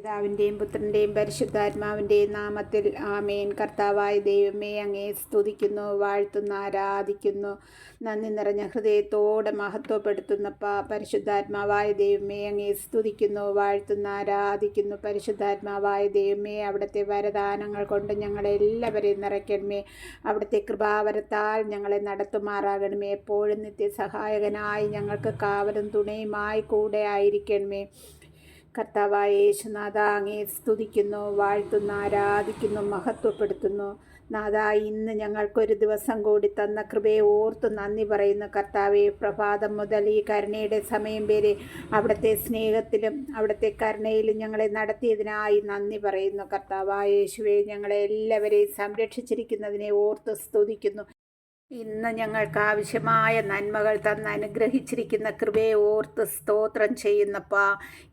പിതാവിൻ്റെയും പുത്രൻ്റെയും പരിശുദ്ധാത്മാവിൻ്റെയും നാമത്തിൽ ആമേൻ. കർത്താവായ ദൈവമേ, അങ്ങേ സ്തുതിക്കുന്നു, വാഴ്ത്തുന്നു, ആരാധിക്കുന്നു. നന്ദി നിറഞ്ഞ ഹൃദയത്തോടെ മഹത്വപ്പെടുത്തുന്നപ്പ. പരിശുദ്ധാത്മാവായ ദൈവമേ, അങ്ങേ സ്തുതിക്കുന്നു, വാഴ്ത്തുന്നു, ആരാധിക്കുന്നു. പരിശുദ്ധാത്മാവായ ദൈവമേ, അവിടുത്തെ വരദാനങ്ങൾ കൊണ്ട് ഞങ്ങളെല്ലാവരെയും നിറയ്ക്കണമേ. അവിടുത്തെ കൃപാവരത്താൽ ഞങ്ങളെ നടത്തുമാറാകണമേ. എപ്പോഴും നിത്യസഹായകനായി ഞങ്ങൾക്ക് കാവലും തുണയുമായി കൂടെ ആയിരിക്കണമേ. കർത്താവായ യേശുനാഥ, അങ്ങേ സ്തുതിക്കുന്നു, വാഴ്ത്തുന്നു, ആരാധിക്കുന്നു, മഹത്വപ്പെടുത്തുന്നു. നാഥ, ഇന്ന് ഞങ്ങൾക്കൊരു ദിവസം കൂടി തന്ന കൃപയെ ഓർത്ത് നന്ദി പറയുന്നു. കർത്താവെ, പ്രഭാതം മുതൽ ഈ കരുണയുടെ സമയം വരെ അവിടുത്തെ സ്നേഹത്തിലും അവിടുത്തെ കരുണയിലും ഞങ്ങളെ നടത്തിയതിനായി നന്ദി പറയുന്നു. കർത്താവായ യേശുവെ, ഞങ്ങളെ എല്ലാവരെയും സംരക്ഷിച്ചിരിക്കുന്നതിനെ ഓർത്ത് സ്തുതിക്കുന്നു. ഇന്ന് ഞങ്ങൾക്ക് ആവശ്യമായ നന്മകൾ തന്ന് അനുഗ്രഹിച്ചിരിക്കുന്ന കൃപയെ ഓർത്ത് സ്തോത്രം ചെയ്യുന്നപ്പാ.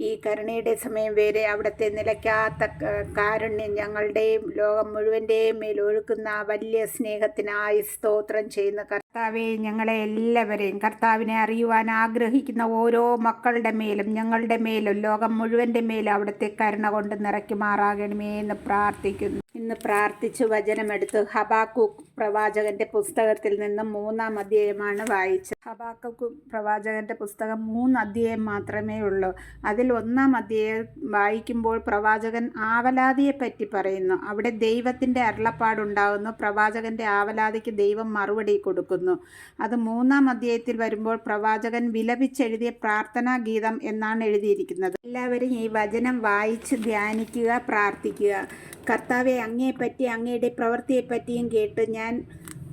ഈ കരുണയുടെ സമയം വരെ അവിടുത്തെ നിലയ്ക്കാത്ത കാരുണ്യം ഞങ്ങളുടെയും ലോകം മുഴുവൻ്റെയും മേൽ ഒഴുക്കുന്ന വലിയ സ്നേഹത്തിനായി സ്തോത്രം ചെയ്യുന്ന കർത്താവെ, ഞങ്ങളെ എല്ലാവരെയും കർത്താവിനെ അറിയുവാൻ ആഗ്രഹിക്കുന്ന ഓരോ മക്കളുടെ മേലും ഞങ്ങളുടെ മേലും ലോകം മുഴുവൻ്റെ മേലും അവിടുത്തെ കരുണ കൊണ്ട് നിറയ്ക്കുമാറാകണമേ എന്ന് പ്രാർത്ഥിക്കുന്നു. ഇന്ന് പ്രാർത്ഥിച്ച് വചനമെടുത്ത് ഹബാക്കൂക്ക് പ്രവാചകന്റെ പുസ്തകത്തിൽ നിന്ന് 3-ാം അധ്യായമാണ് വായിച്ചത്. ഹബാക്കൂക്ക് പ്രവാചകന്റെ പുസ്തകം 3 അധ്യായം മാത്രമേ ഉള്ളൂ. അതിൽ 1-ാം അധ്യായം വായിക്കുമ്പോൾ പ്രവാചകൻ ആവലാതിയെ പറ്റി പറയുന്നു. അവിടെ ദൈവത്തിൻ്റെ അരുളപ്പാടുണ്ടാകുന്നു. പ്രവാചകന്റെ ആവലാതിക്ക് ദൈവം മറുപടി കൊടുക്കുന്നു. അത് 3-ാം അധ്യായത്തിൽ വരുമ്പോൾ പ്രവാചകൻ വിലപിച്ചെഴുതിയ പ്രാർത്ഥനാ ഗീതം എന്നാണ് എഴുതിയിരിക്കുന്നത്. എല്ലാവരും ഈ വചനം വായിച്ച് ധ്യാനിക്കുക, പ്രാർത്ഥിക്കുക. കർത്താവെ, അങ്ങയെപ്പറ്റി അങ്ങയുടെ പ്രവൃത്തിയെപ്പറ്റിയും കേട്ട് ഞാൻ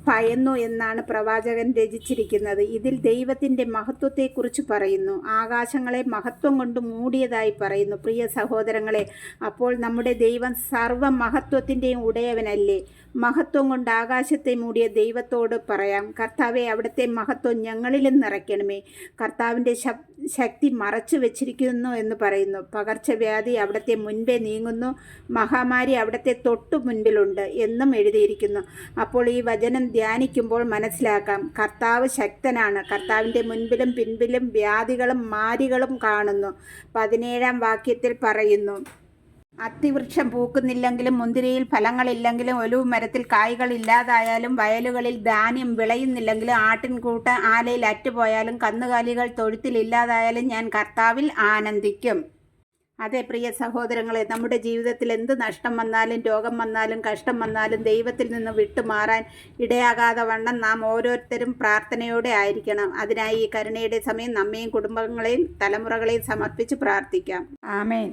ഭയന്നു എന്നാണ് പ്രവാചകൻ രചിച്ചിരിക്കുന്നത്. ഇതിൽ ദൈവത്തിൻ്റെ മഹത്വത്തെക്കുറിച്ച് പറയുന്നു. ആകാശങ്ങളെ മഹത്വം കൊണ്ട് മൂടിയതായി പറയുന്നു. പ്രിയ സഹോദരങ്ങളെ, അപ്പോൾ നമ്മുടെ ദൈവം സർവ്വ മഹത്വത്തിൻ്റെയും ഉടയവനല്ലേ? മഹത്വം കൊണ്ട് ആകാശത്തെ മൂടിയ ദൈവത്തോട് പറയാം, കർത്താവെ, അവിടുത്തെ മഹത്വം ഞങ്ങളിലും നിറയ്ക്കണമേ. കർത്താവിൻ്റെ ശക്തി മറച്ചു വെച്ചിരിക്കുന്നു എന്ന് പറയുന്നു. പകർച്ചവ്യാധി അവിടുത്തെ മുൻപേ നീങ്ങുന്നു, മഹാമാരി അവിടുത്തെ തൊട്ടു മുൻപിലുണ്ട് എന്നും എഴുതിയിരിക്കുന്നു. അപ്പോൾ ഈ വചനം ധ്യാനിക്കുമ്പോൾ മനസ്സിലാക്കാം, കർത്താവ് ശക്തനാണ്. കർത്താവിൻ്റെ മുൻപിലും പിൻപിലും വ്യാധികളും മാരികളും കാണുന്നു. 17-ാം വാക്യത്തിൽ പറയുന്നു, അത്തിവൃക്ഷം പൂക്കുന്നില്ലെങ്കിലും മുന്തിരിയിൽ ഫലങ്ങളില്ലെങ്കിലും ഒലിവ് മരത്തിൽ കായ്കളില്ലാതായാലും വയലുകളിൽ ധാന്യം വിളയുന്നില്ലെങ്കിലും ആട്ടിൻകൂട്ട ആലയിൽ അറ്റുപോയാലും കന്നുകാലികൾ തൊഴുത്തിലില്ലാതായാലും ഞാൻ കർത്താവിൽ ആനന്ദിക്കും. അതെ പ്രിയ സഹോദരങ്ങളെ, നമ്മുടെ ജീവിതത്തിൽ എന്ത് നഷ്ടം വന്നാലും രോഗം വന്നാലും കഷ്ടം വന്നാലും ദൈവത്തിൽ നിന്ന് വിട്ടുമാറാൻ ഇടയാകാതെ വണ്ണം നാം ഓരോരുത്തരും പ്രാർത്ഥനയോടെ ആയിരിക്കണം. അതിനായി ഈ കരുണയുടെ സമയം നമ്മയും കുടുംബങ്ങളെയും തലമുറകളെയും സമർപ്പിച്ച് പ്രാർത്ഥിക്കാം. ആമേൻ.